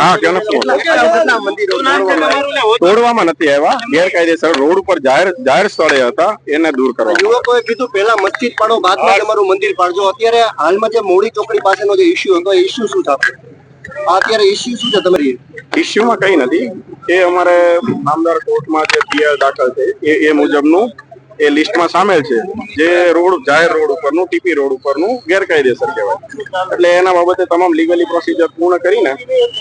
હા કેનો તોડવામાં નથી આવ્યા, ગેરકાયદેસર રોડ ઉપર જાહેર સ્થળે હતા, એને દૂર કરવા. યુવકોએ કીધું પહેલા મસ્જિદ પાડો, બાદમાં તમારું મંદિર પાડજો. અત્યારે હાલમાં જે મોડી ચોકડી પાસેનો જે ઇસ્યુ હતો, ઇસ્યુ શું છે? અત્યારે ઇસ્યુ શું છે તમારી? ઇસ્યુમાં કઈ નથી, એ અમારે નામદાર કોર્ટમાં જે ફરિયાદ દાખલ છે એ મુજબનું એ લિસ્ટમાં સામેલ છે. જે રોડ જાહેર રોડ ઉપરનું, ટીપી રોડ ઉપરનું ગેરકાયદેસર કહેવાય, એટલે એના બાબતે તમામ લીગલી પ્રોસિજર પૂર્ણ કરીને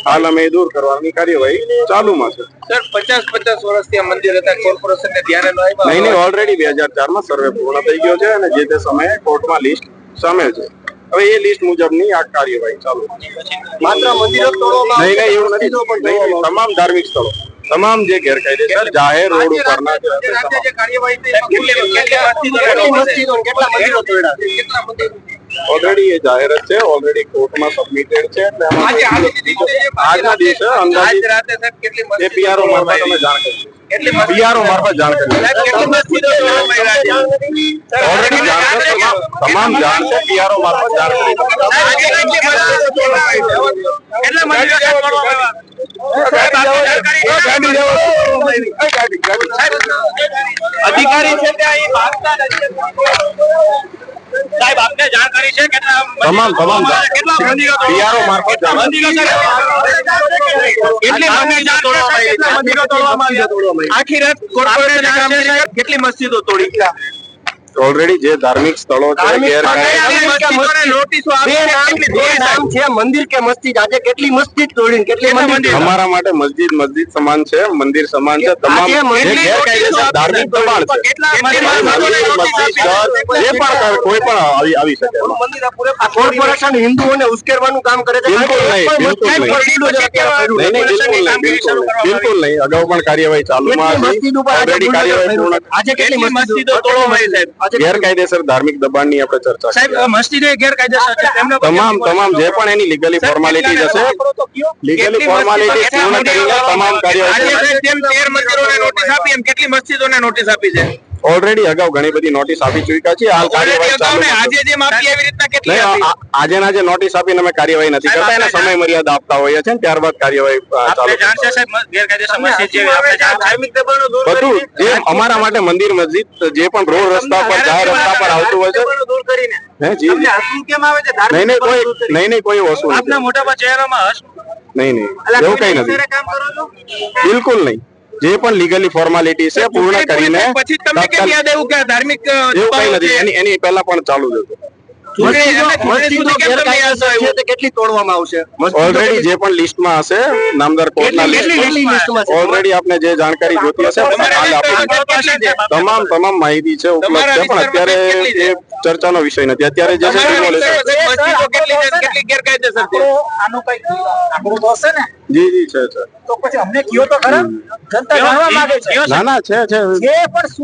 હાલ અમે દૂર કરવાની કાર્યવાહી ચાલુમાં છે. સર 50 વર્ષથી આ મંદિર હતા, કોર્પોરેશનને ધ્યાને ન આવ્યા? નહીં, ઓલરેડી 2004માં સર્વે પૂર્ણ થઈ ગયો છે અને જે તે સમયે કોર્ટમાં લિસ્ટ સામેલ છે. હવે એ લિસ્ટ મુજબની આ કાર્યવાહી ચાલુ. માત્ર મંદિરો તોડવામાં નહીં, એવું નથી. તમામ ધાર્મિક સ્થળો, તમામ જે ગેરકાયદેસર જાહેર રોડ ઉપરના ઓલરેડી એ જાહેર જ છે, ઓલરેડી કોર્ટમાં સબમિટેડ છે. આજના દિવસે અંદાજિત એ પીઆરઓ મારફત અમે જાણ કરી, પીઆરઓ મારફત જાણ કરી. ઓલરેડી તમામ જાણ છે, પીઆરઓ મારફત જાણ કરી. અધિકારી છે ત્યાં ભાગતા નથી સાહેબ, આપને જાણકારી છે? તમામ પીઆરઓ મારફત આખી રાત કેટલી મસ્જિદો તોડી? ઓલરેડી જે ધાર્મિક સ્થળો છે, મંદિર કે મસ્જિદ, આજે કેટલી મસ્જિદ તોડી, કેટલી મંદિર? અમારા માટે મસ્જિદ સમાન છે, મંદિર સમાન છે. તમામ ગેરકાયદેસર ધાર્મિક દબાણ છે, જે પણ કોઈ પણ આવી શકે. કોર્પોરેશન હિન્દુઓને ઉશ્કેરવાનું કામ કરે છે. બિલકુલ નહીં. અગાઉ પણ કાર્યવાહી ચાલુમાં હતી. ઓલરેડી કાર્યવાહી પૂર્ણ. આજે કેટલી મસ્જિદો તોડવામાં આવી સાહેબ? ગેરકાયદેસર ધાર્મિક દબાણની આપણે ચર્ચા સાહેબ, મસ્જિદો ગેરકાયદેસર છે, તમામ જે પણ એની લીગલી ફોર્માલિટી હશે, લીગલી ફોર્માલિટી પૂર્ણ કરીને તમામ કાર્યવાહી. 13 મંદિરોને નોટિસ આપી, એમ કેટલી મસ્જિદોને નોટિસ આપી છે? ઓલરેડી અગાઉ ઘણી બધી નોટિસ આપી ચૂક્યા છે. હાલ કાર્યવાહી ચાલુ છે. આજે જે માપી એવી રીતના કેટલી આપી? આજેના જે નોટિસ આપીને અમે કાર્યવાહી નથી કરતા, એને સમય મર્યાદા આપતા હોઈએ છે, ત્યારબાદ કાર્યવાહી ચાલુ જાણશે સાહેબ. ગેરકાયદેસર મસ્જિદ જેવી આપણે ધાર્મિક દબાણો દૂર બધું જે અમારા માટે મંદિર મસ્જિદ જે પણ રોડ રસ્તા પર જાહેર રસ્તા પર આવતું હોય છે, દૂર કરીને હે જી કેમ આવે છે? નહીં કોઈ વસ્તુ નથી. આપના મોટા ચહેરામાં નહીં એવું કઈ નથી, બિલકુલ નહીં. જે પણ લીગલી ફોર્માલિટી છે પૂર્ણ કરીને પછી તમને કેમ યાદ આવ્યું કે ધાર્મિક એવું કઈ નથી. એની પહેલા પણ ચાલુ જ હતું. કેટલી તોડવામાં આવશે? ઓલરેડી જે પણ લિસ્ટમાં હશે, નામદાર કોર્ટના લિસ્ટમાં ઓલરેડી આપને જે જાણકારી જોતી હશે તમામ માહિતી છે, ઉપલબ્ધ છે. પણ અત્યારે એ ચર્ચાનો વિષય નથી. અત્યારે જે છે જી છે. તો પછી અમને કયો તો ખરા, જનતા જાણવા માંગે છે. ના છે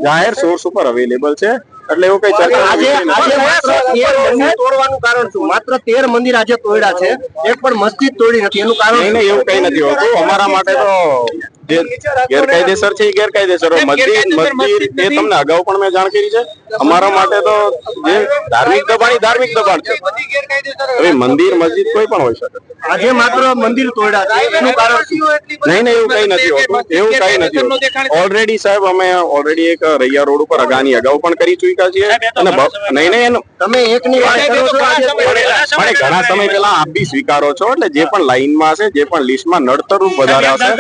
જાહેર સોર્સ ઉપર અવેલેબલ છે, એટલે એવું કઈ ચર્ચા તોડવાનું કારણ શું? માત્ર 13 મંદિર આજે તોડ્યા છે, એક પણ મસ્જિદ તોડી નથી. એનું કારણ એવું કઈ નથી હોતું. અમારા માટે તો જે ગેરકાયદેસર છે એ ગેરકાયદેસર. મસ્જિદ એ તમને અગાઉ પણ મેં જાણ કરી છે. અમારા માટે તો જે ધાર્મિક દબાણ છે. હવે મંદિર મસ્જિદ કોઈ પણ હોઈ શકે. આજે માત્ર મંદિર તોડ્યા છે, એનું કારણ નહીં એવું કઈ નથી હોતું. એવું કઈ નથી હોતું. ઓલરેડી સાહેબ અમે ઓલરેડી એક રૈયા રોડ ઉપર અગાઉ પણ કરી ચૂક્યા છીએ. અને નહીં તમે એકની વાત કરો છો. મને ઘણા સમય પહેલા આપ બી સ્વીકારો છો, એટલે જે પણ લાઈનમાં હશે, જે પણ લિસ્ટમાં નડતરરૂપ વધારે હશે,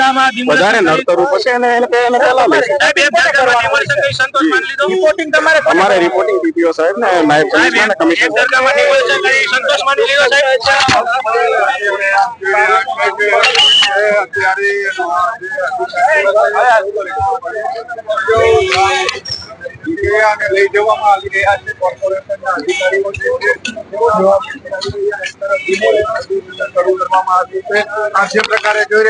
વધારે નડતરરૂપ હશે એને પહેલા લેશે. અમારે રિપોર્ટિંગ ડીપીઓ સાહેબ ને નાયબ કમિશનર અને કમિશનર લઈ જવામાં આવી રહ્યા છે. કોર્પોરેશનના અધિકારીઓ છે, શરૂ કરવામાં આવ્યું છે. આ જે પ્રકારે જોઈ